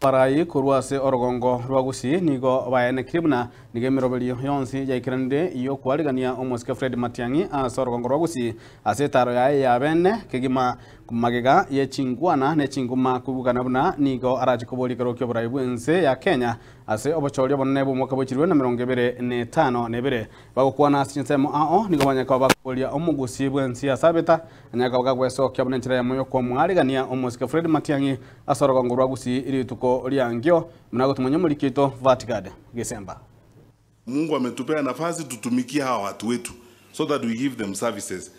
Parai kuruase orogongo rwagusi nigo baene kribna nige mirobelio yonsi yaikirande iyo kwaligania omoske Fred Matiang'i ase orogongo rwagusi ase taro ya bene kegima magega ye chingwana ne chinguma kubugana buna nigo araje kuboli karokyo buraibu ense ya Kenya ase obochorio bonne bo mwaka bochirwe na 25 nebere bagokwana sinsemo ao nigo banyaka bakolia omugusi bwensi ya sabeta anyaka bagweso kyabone nchira ya moyo kwa mwaligania omoske Fred Matiang'i ase orogongo rwagusi ili tuko liangio mnago tumonye mulikito Vertigad Desemba. Mungu ametupea nafasi tutumikie hawa watu wetu so that we give them services.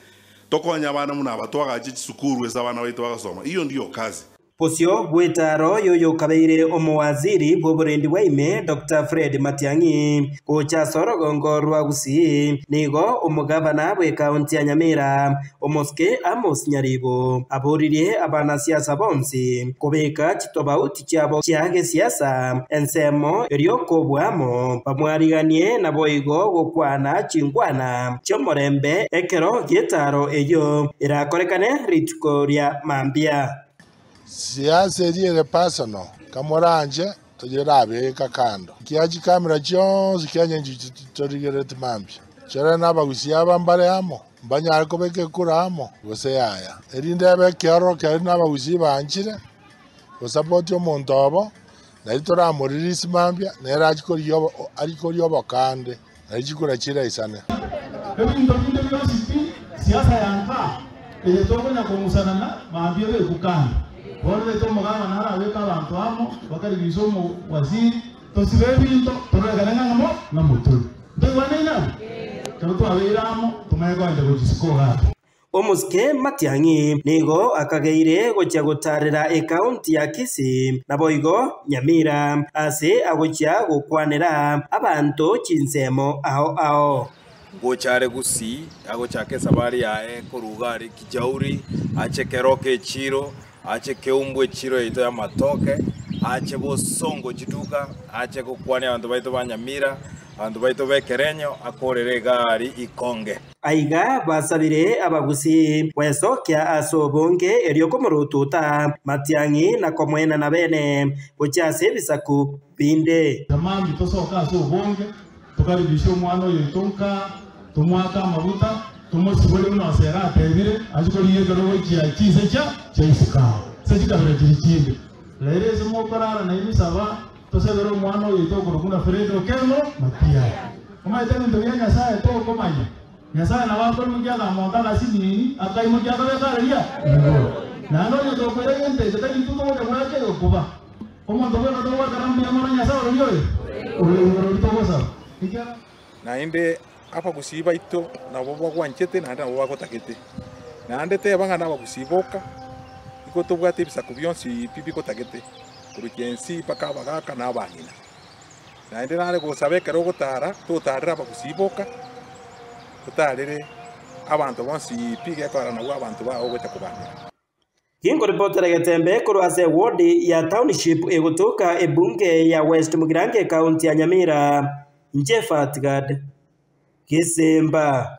Toko nyabana muna batwaga achichi sukuru esa bana wetu bagasoma. Hiyo ndio kazi. Posio bwetaro yoyo kabeire omwaziri bwoburendi bwaime Dr. Fred Matiang'i kocha sorogongo rwagusi nigo omugabana bwe county ya Nyamira omoske Amos Nyaribo aburirie abana siasa bonsi kubeka kitobauti cyabo cyage siasa ensemo eryokobwamo bamwariganie na boigo gokwana chingwana cyomorembe ekero getaro eyo irakorekane rituko rya mambia. Siasa iriere personal kamoranje tugerabe kakando kiaji kamera cyose kyanyenje torigere timambi cyara nabagusi abambare amo banyara ko beke kuramo gose yaya erinde bekero kari nabagusi banjire go support yo montobo na itora moririsi mambia na eraji ko yobo ariko yobo kande na jikura chira isane ebindo binde byose siasa yanka ile tokona kumusana na mambia be kukanda. Borde to magana nara weka abantu amo bakari bisomo waziri to sibebindo to regalanga ngamo na mutul to wanena to abiramo tumego ande gojisko ha Omoske Matiang'i nigo akageire gocha gotarera account ya Kisii na boigo Nyamira ase agocha gokwanera abantu chinsemo ao gochare gusi agocha kesabari yae korugari kijauri ache keroke chiro ache keumbwe chiro ito ya matoke ache bosongo chituka ache kokwane abantu baito banyamira abantu baito bekerenyo akorere gari ikonge aiga basabire abagusi wesokya asobonge eryokomurututa Matiang'i na komwena na bene gochase bisaku binde tamami tosoka asobonge tukaribisha umwana yitonka tumwaka mabuta tumusibole uno asera atebire ajikoliye garo kiya kisecha chaisuka sejika brekirikinde lereze mokorara na ibisaba tosebero umwana yitoko kuna Fredo Kemo Matia umaitene ndo yanya saa to komanya nyasa na wako mujyaga mondala sini akai mujyaga bekaria na ndo nyo ko yente tetani tuko de mwake okuba omondo bwana ndo wakarambi amana nyasa uriyo uri to kosa na inde apa kusiba ito na bobo kwanchete na nda bobo kotakete na ande te banga na bakusiboka iko to bwate bisa kubyonsi pipi kotakete kurukensi paka bagaka na bangina na inde nare ko sabe kero gotara to tarira bakusiboka kotarire abantu bonsi pige kwa na abantu ba ogeta kubanga Kingo reporter Getembe kurwase ward ya township egotoka ebunge ya West Mugirange county ya Nyamira Vertigad Desemba.